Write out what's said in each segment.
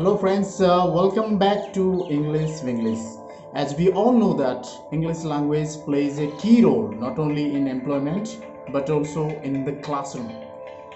Hello friends, welcome back to English Winglish. As we all know that English language plays a key role not only in employment but also in the classroom.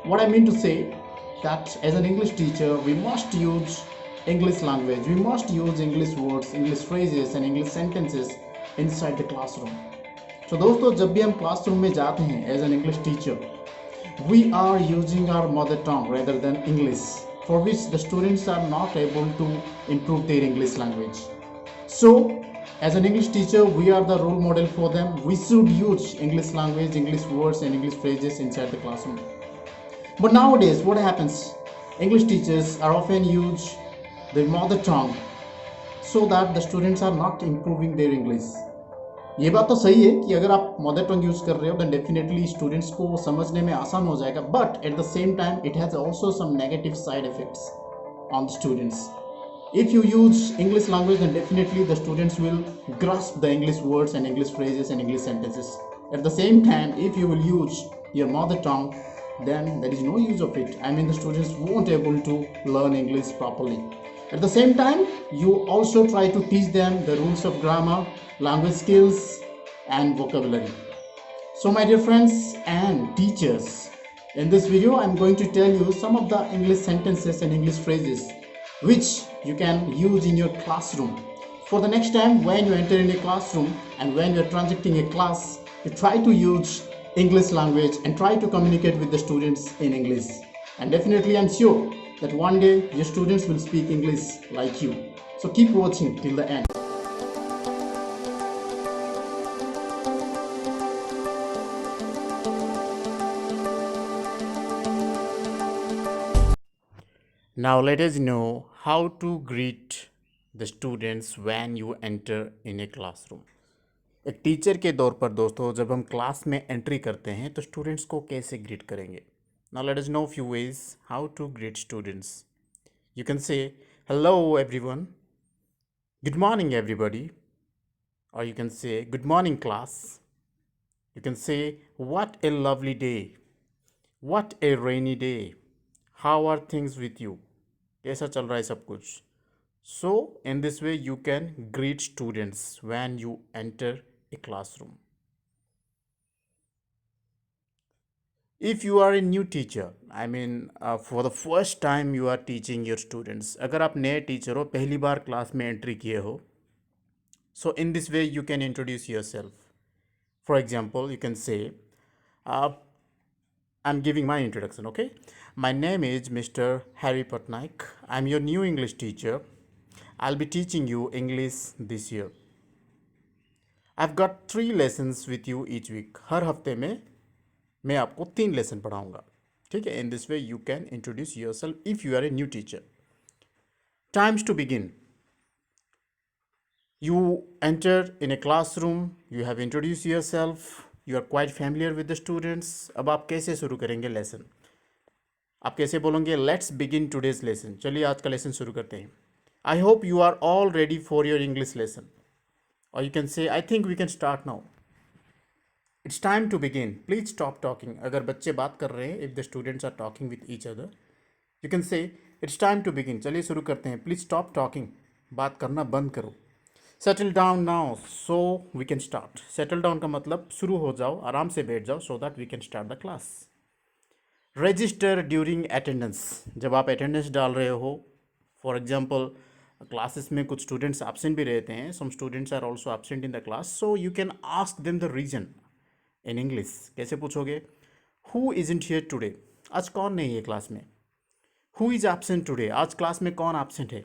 What I mean to say that as an English teacher we must use English language, we must use English words, English phrases and English sentences inside the classroom. So दोस्तों जब भी हम classroom में जाते हैं as an English teacher we are using our mother tongue rather than English, for which the students are not able to improve their English language. So, as an English teacher, we are the role model for them. We should use English language, English words, and English phrases inside the classroom. But nowadays, what happens? English teachers are often use their mother tongue so that the students are not improving their English. ये बात तो सही है कि अगर आप mother tongue use कर रहे हो देन डेफिनेटली स्टूडेंट्स को समझने में आसान हो जाएगा, but at the same time it has also some negative side effects on the students. If you use English language, then definitely the students will grasp the English words and English phrases and English sentences. At the same time, if you will use your mother tongue, then there is no use of it. I mean, the students won't able to learn English properly. At the same time, you also try to teach them the rules of grammar, language skills, and vocabulary. So, my dear friends and teachers, in this video, I'm going to tell you some of the English sentences and English phrases which you can use in your classroom. For the next time when you enter in a classroom and when you are transacting a class, you try to use English language and try to communicate with the students in English. And definitely I'm sure that one day your students will speak English like you. So keep watching till the end. Now let us know how to greet the students when you enter in a classroom. एक teacher के तौर पर दोस्तों जब हम class में entry करते हैं तो स्टूडेंट्स को कैसे ग्रीट करेंगे. Now let us know few ways how to greet students. You can say hello everyone, good morning everybody, or you can say good morning class. You can say what a lovely day, what a rainy day, how are things with you, कैसा चल रहा है सब कुछ. So in this way you can greet students when you enter a classroom. If you are a new teacher, I mean for the first time you are teaching your students, अगर आप नए teacher हो, पहली बार class में entry किए हो, so in this way you can introduce yourself. For example, you can say uh, I'm giving my introduction, okay? My name is Mr. Harry Patnaik. I'm your new English teacher. I'll be teaching you English this year. I've got 3 lessons with you each week. हर हफ्ते में मैं आपको 3 lesson पढ़ाऊंगा. ठीक है? In this way you can introduce yourself if you are a new teacher. Times to begin. You enter in a classroom, you have introduced yourself, you are quite familiar with the students. अब आप कैसे शुरू करेंगे lesson? आप कैसे बोलोगे let's begin today's lesson. चलिए आज का लेसन शुरू करते हैं. I hope you are all ready for your English lesson. और you can say I think we can start now. It's time to begin. Please stop talking. अगर बच्चे बात कर रहे हैं, if the students are talking with each other, you can say it's time to begin. चलिए शुरू करते हैं. Please stop talking. बात करना बंद करो. Settle down now so we can start. Settle down का मतलब शुरू हो जाओ, आराम से बैठ जाओ, so that we can start the class. Register during attendance. जब आप अटेंडेंस डाल रहे हो, फॉर एग्जाम्पल क्लासेस में कुछ स्टूडेंट्स एब्सेंट भी रहते हैं, some students are also absent in the class, so you can ask them the reason in English. कैसे पूछोगे? Who isn't here today. आज कौन नहीं है क्लास में. Who is absent today. आज क्लास में कौन एब्सेंट है.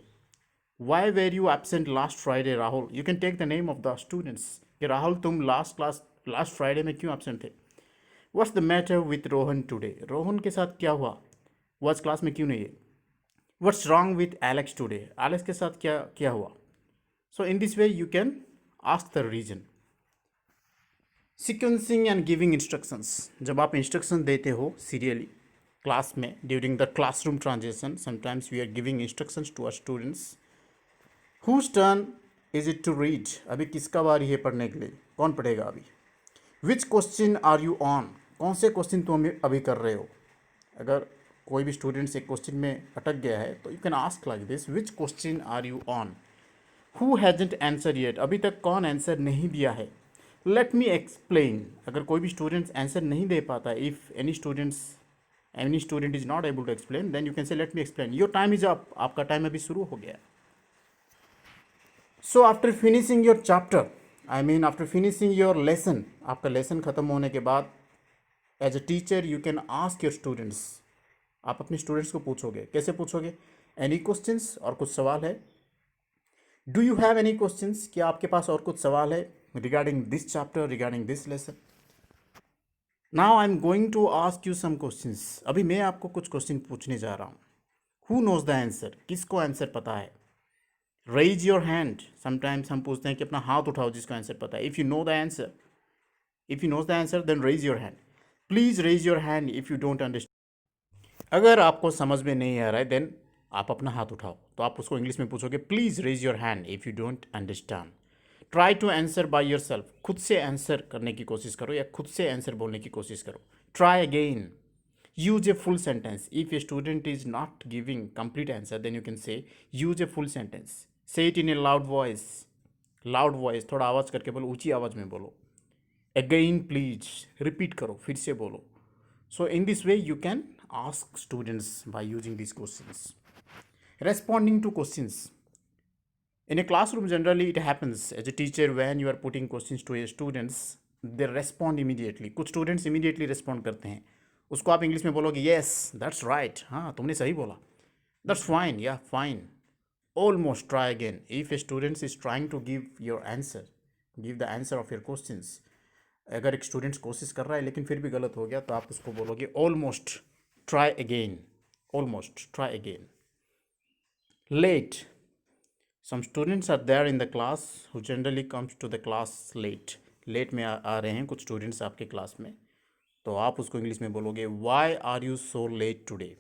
Why were you absent last Friday Rahul. You can take the name of the students कि राहुल तुम लास्ट फ्राइडे में क्यों एब्सेंट थे. What's the matter with Rohan today. Rohan के साथ क्या हुआ, वो आज क्लास में क्यों नहीं है. What's wrong with Alex today. Alex के साथ क्या क्या हुआ. So in this way you can ask the reason. Sequencing and giving instructions. जब आप इंस्ट्रक्शन देते हो सीरियली क्लास में during the classroom transaction, sometimes we are giving instructions to our students. Whose turn is it to read. अभी किसका बारी है पढ़ने के लिए, कौन पढ़ेगा अभी. Which question are you on. कौन से क्वेश्चन तुम अभी कर रहे हो. अगर कोई भी स्टूडेंट्स एक क्वेश्चन में अटक गया है तो you can ask like this, which question are you on, who hasn't answer yet, अभी तक कौन आंसर नहीं दिया है, लेट मी एक्सप्लेन। अगर कोई भी स्टूडेंट्स आंसर नहीं दे पाता, if any student is not able to explain, then you can say let me explain, your time is up, आपका टाइम अभी शुरू हो गया। So after finishing your chapter, I mean after finishing your lesson, आपका lesson खत्म होने के बाद as a teacher you can ask your students, आप अपने स्टूडेंट्स को पूछोगे। कैसे पूछोगे? एनी क्वेश्चंस, और कुछ सवाल है। Do you have any questions, क्या आपके पास और कुछ सवाल है regarding this chapter, regarding this lesson. Now I am going to ask you some questions, अभी मैं आपको कुछ क्वेश्चन पूछने जा रहा हूँ। हु नोज द आंसर, किसको आंसर पता है? Raise your hand. समटाइम्स हम पूछते हैं कि अपना हाथ उठाओ जिसको आंसर पता है। If you know the answer, if you knows the answer then raise your hand. Please raise your hand if you don't understand. अगर आपको समझ में नहीं आ रहा है देन आप अपना हाथ उठाओ, तो आप उसको इंग्लिश में पूछोगे, please raise your hand if you don't understand. Try to answer by your self, खुद से आंसर करने की कोशिश करो या खुद से आंसर बोलने की कोशिश करो। Try again, use a full sentence. If a student is not giving complete answer, then you can say use a full sentence. Say it in a loud voice. Loud voice, थोड़ा आवाज़ करके बोलो, ऊंची आवाज़ में बोलो। Again please, repeat करो, फिर से बोलो। So in this way you can ask students by using these questions. Responding to questions. In a classroom, generally it happens as a teacher when you are putting questions to your students, they respond immediately. कुछ students immediately respond करते हैं, उसको आप English में बोलोगे yes that's right, हाँ तुमने सही बोला, that's fine, yeah fine, almost, try again. If a student is trying to give your answer, give the answer of your questions, अगर एक स्टूडेंट्स कोशिश कर रहा है लेकिन फिर भी गलत हो गया तो आप उसको बोलोगे almost, try again, almost, try again. Late. Some students are there in the class who generally comes to the class late. Late में आ रहे हैं कुछ स्टूडेंट्स आपके क्लास में, तो आप उसको इंग्लिश में बोलोगे why are you so late today,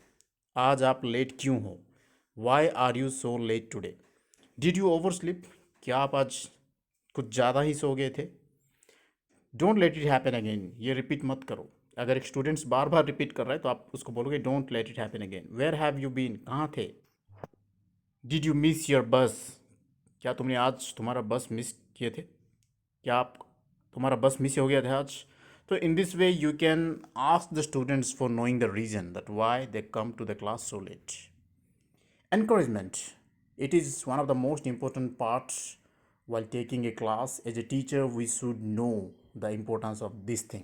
आज आप लेट क्यों हो। Why are you so late today. Did you over slip, क्या आप आज कुछ ज़्यादा ही सो गए थे। Don't let it happen again, ये रिपीट मत करो। अगर एक स्टूडेंट्स बार बार रिपीट कर रहा है तो आप उसको बोलोगे don't let it happen again. Where have you been, कहाँ थे। डिड यू मिस योर बस, क्या तुमने आज तुम्हारा बस मिस किए थे, क्या आप तुम्हारा बस मिस हो गया था आज। तो in this way you can ask the students for knowing the reason that why they come to the class so late. Encouragement. It is one of the most important parts while taking a class. As a teacher, we should know the importance of this thing.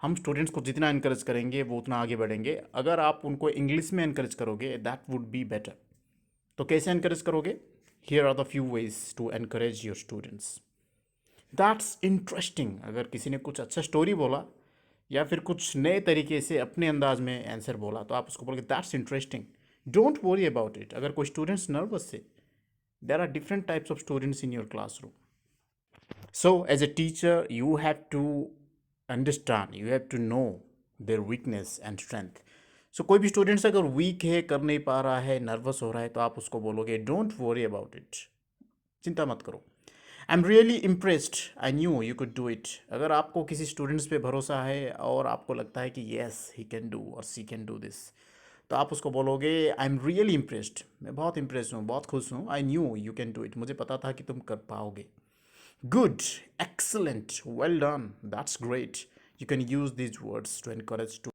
हम students को जितना encourage करेंगे वो उतना आगे बढ़ेंगे। अगर आप उनको इंग्लिश में इनकरेज करोगे दैट वुड बी बेटर। तो कैसे इनकरेज करोगे? Here are the few ways to encourage your students. That's interesting, अगर किसी ने कुछ अच्छा स्टोरी बोला या फिर कुछ नए तरीके से अपने अंदाज में आंसर बोला तो आप उसको बोलोगे that's interesting, don't worry about it. अगर कोई स्टूडेंट्स नर्वस है, there are different types of students in your classroom. So as a teacher you have to understand, you have to know their weakness and strength. So कोई भी students अगर week है, कर नहीं पा रहा है, नर्वस हो रहा है, तो आप उसको बोलोगे डोंट वरी अबाउट इट, चिंता मत करो। I am really impressed, I knew you could do it. अगर आपको किसी स्टूडेंट्स पे भरोसा है और आपको लगता है कि येस ही कैन डू और सी कैन डू दिस, तो आप उसको बोलोगे आई एम रियली इम्प्रेस्ड, मैं बहुत इम्प्रेस हूँ, बहुत खुश हूँ। I knew you can do it, मुझे पता था कि तुम कर पाओगे। Good, excellent, well done, that's great. You can use these words to encourage to.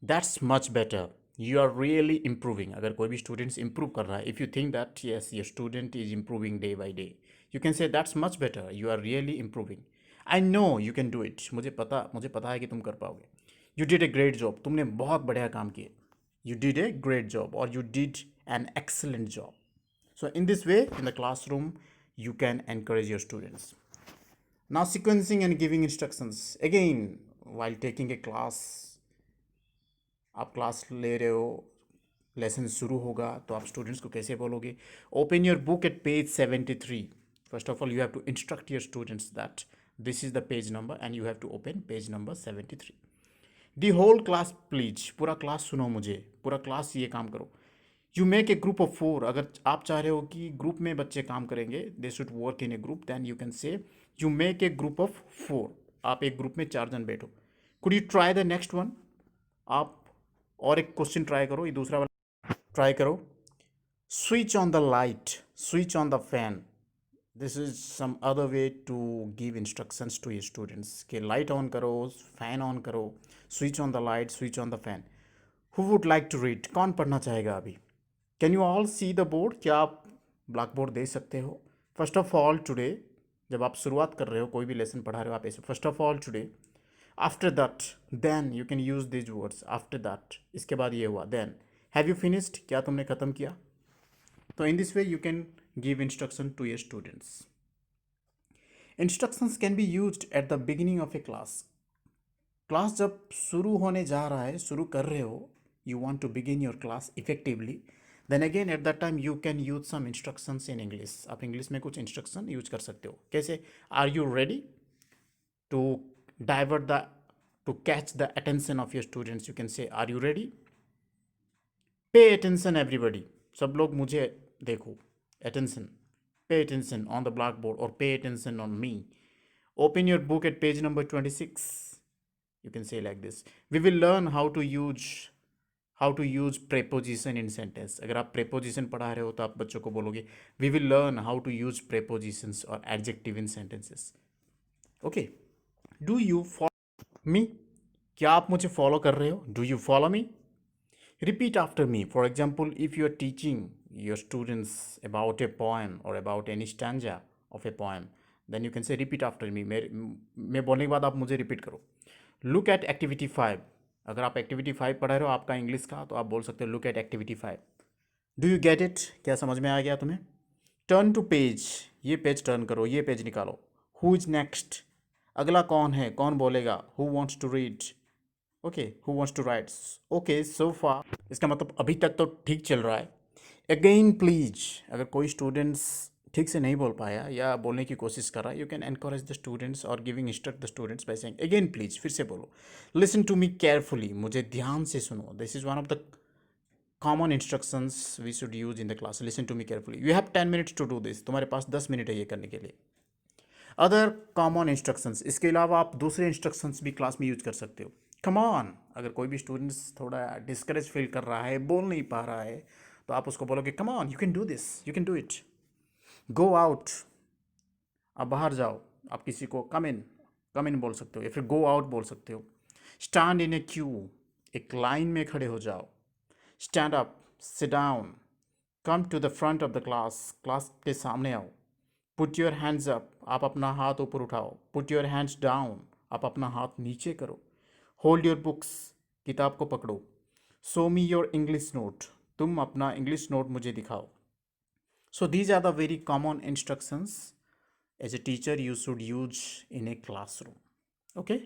That's much better, you are really improving. अगर कोई भी स्टूडेंट्स इंप्रूव कर रहा है, if you think that yes your student is improving day by day, you can say that's much better, you are really improving. I no you can do it, मुझे पता है कि तुम कर पाओगे। You did a great job, तुमने बहुत बढ़िया काम किया। You did a great job or you did an excellent job. So in this way, in the classroom, you can encourage your students. Now sequencing and giving instructions. Again, while taking a class, आप class ले रहे हो, lesson शुरू होगा, तो आप students को कैसे बोलोगे? Open your book at page 73. First of all you have to instruct your students that this is the page number and you have to open page number 73. The whole class please, पूरा class सुनो मुझे, पूरा class ये काम करो। You make a group of 4, अगर आप चाह रहे हो कि ग्रुप में बच्चे काम करेंगे, they should work in a group, then you can say you make a group of 4, आप एक ग्रुप में 4 जन बैठो। Could you try the next one, आप और एक क्वेश्चन ट्राई करो, ये दूसरा वाला ट्राई करो. Switch on the light, switch on the fan. This is some other way to give instructions to your students कि लाइट ऑन करो, फैन ऑन करो. Switch on the light, switch on the fan. Who would like to read? कौन पढ़ना चाहेगा अभी? Can you all see the board? क्या आप black board देख सकते हो? फर्स्ट ऑफ ऑल टुडे, जब आप शुरुआत कर रहे हो, कोई भी लेसन पढ़ा रहे हो आप ऐसे, first of all today, after that, then you can use these words. After that, इसके बाद ये हुआ, देन. Have you finished? क्या तुमने ख़त्म किया? तो in this way you can give instruction to your students. Instructions can be used at the beginning of a class. Class जब शुरू होने जा रहा है, शुरू कर रहे हो, you want to begin your class effectively, then again at that time you can use some instructions in English. आप इंग्लिश में कुछ इंस्ट्रक्शन यूज कर सकते हो. कैसे? Are you ready to divert the, to catch the attention of your students? You can say, are you ready? Pay attention everybody. सब लोग मुझे देखो. Attention, pay attention on the black board और pay attention on me. Open your book at page number 26. You can say like this. We will learn how to use preposition in sentence. अगर आप preposition पढ़ा रहे हो तो आप बच्चों को बोलोगे we will learn how to use prepositions or adjective in sentences. Okay. Do you follow me? क्या आप मुझे follow कर रहे हो? Do you follow me? Repeat after me. For example, if you are teaching your students about a poem or about any stanza of a poem, then you can say repeat after me. मैं बोलने के बाद आप मुझे repeat करो. Look at activity 5. अगर आप activity 5 पढ़ा रहे हो आपका इंग्लिश का, तो आप बोल सकते हो look at activity 5. Do you get it? क्या समझ में आ गया तुम्हें? Turn to page. ये पेज टर्न करो, ये पेज निकालो. Who is next? अगला कौन है, कौन बोलेगा? Who wants to read? Okay, who wants to write? Okay, so far, इसका मतलब अभी तक तो ठीक चल रहा है. Again please. अगर कोई स्टूडेंट्स ठीक से नहीं बोल पाया या बोलने की कोशिश कर रहा है, you can encourage the students और giving instruct the students by saying again please. फिर से बोलो. Listen to me carefully. मुझे ध्यान से सुनो. This is one of the common instructions we should use in the class. Listen to me carefully. You have 10 minutes to do this. तुम्हारे पास 10 minute है ये करने के लिए. अदर कॉमन इंस्ट्रक्शंस, इसके अलावा आप दूसरे इंस्ट्रक्शंस भी क्लास में यूज कर सकते हो. Come on. अगर कोई भी स्टूडेंट्स थोड़ा डिस्करेज फील कर रहा है, बोल नहीं पा रहा है, तो आप उसको बोलोगे come on, you can do this, you can do it. Go out. आप बाहर जाओ. आप किसी को कम इन बोल सकते हो या फिर गो आउट बोल सकते हो. Stand in a queue. एक लाइन में खड़े हो जाओ. Stand up, sit down. Come to the front of the class. Class के सामने आओ. Put your hands up. आप अपना हाथ ऊपर उठाओ. Put your hands down. आप अपना हाथ नीचे करो. Hold your books. किताब को पकड़ो. Show me your English note. तुम अपना इंग्लिश नोट मुझे दिखाओ. So these are the very common instructions as a teacher you should use in a classroom. Okay.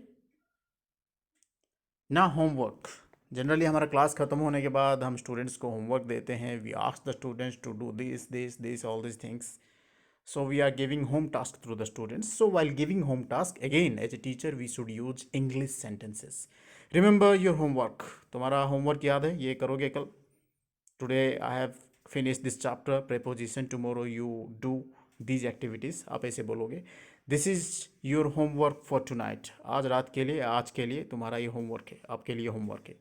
ना होमवर्क. जनरली हमारा क्लास ख़त्म होने के बाद हम स्टूडेंट्स को होमवर्क देते हैं. We ask the students to do this all this things. So we are giving home task through the students. So while giving home task, again as a teacher we should use English sentences. Remember your homework. तुम्हारा homework याद है? ये करोगे कल. Today I have finished this chapter preposition. Tomorrow you do these activities. आप ऐसे बोलोगे. This is your homework for tonight. आज रात के लिए, आज के लिए तुम्हारा ये homework है. आपके लिए homework है.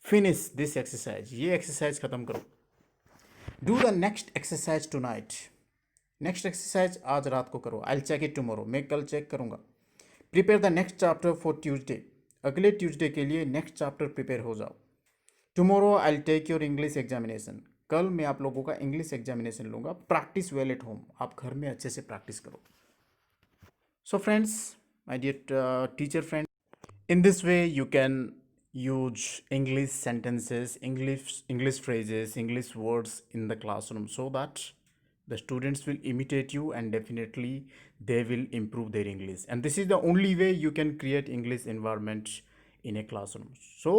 Finish this exercise. ये exercise ख़त्म करो. Do the next exercise tonight. Next exercise आज रात को करो. I check it tomorrow. मैं कल चेक करूँगा. Prepare the next chapter for Tuesday. अगले ट्यूसडे के लिए नेक्स्ट चैप्टर प्रिपेयर हो जाओ. Tomorrow I take your English examination. कल मैं आप लोगों का इंग्लिश एग्जामिनेशन लूँगा. Practice well at home. आप घर में अच्छे से प्रैक्टिस करो. So friends, my dear teacher friend, in this way you can use English sentences, English phrases, English words in the classroom so that the students will imitate you and definitely they will improve their English. And this is the only way you can create English environment in a classroom. So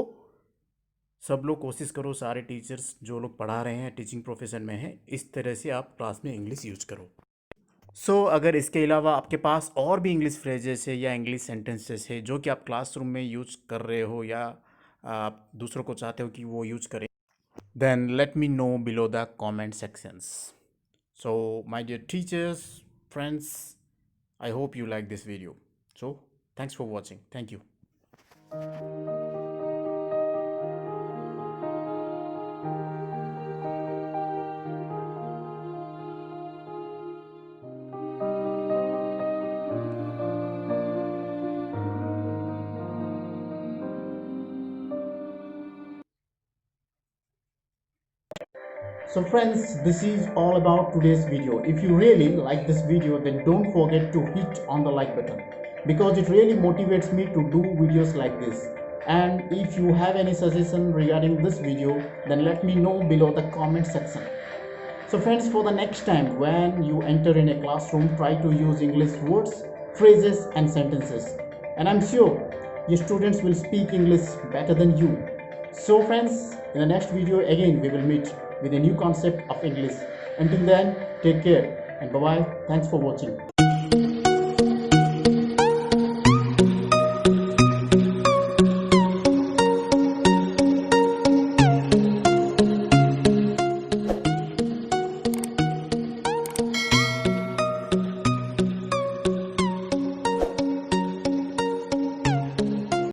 सब लोग कोशिश करो, सारे teachers जो लोग पढ़ा रहे हैं, टीचिंग प्रोफेशन में हैं, इस तरह से आप क्लास में इंग्लिश यूज करो. सो अगर इसके अलावा आपके पास और भी इंग्लिश फ्रेजेस है या इंग्लिश सेंटेंसेस है जो कि आप क्लासरूम में यूज कर रहे हो या आप दूसरों को चाहते हो कि वो यूज करें, then let me know below the comment sections. So my dear teachers, friends, I hope you like this video. So thanks for watching. Thank you. So friends, this is all about today's video. If you really like this video, then don't forget to hit on the like button, because it really motivates me to do videos like this. And if you have any suggestion regarding this video, then let me know below the comment section. So friends, for the next time when you enter in a classroom, try to use English words, phrases and sentences. And I'm sure your students will speak English better than you. So friends, in the next video again we will meet with a new concept of English. Until then, take care and bye bye. Thanks for watching.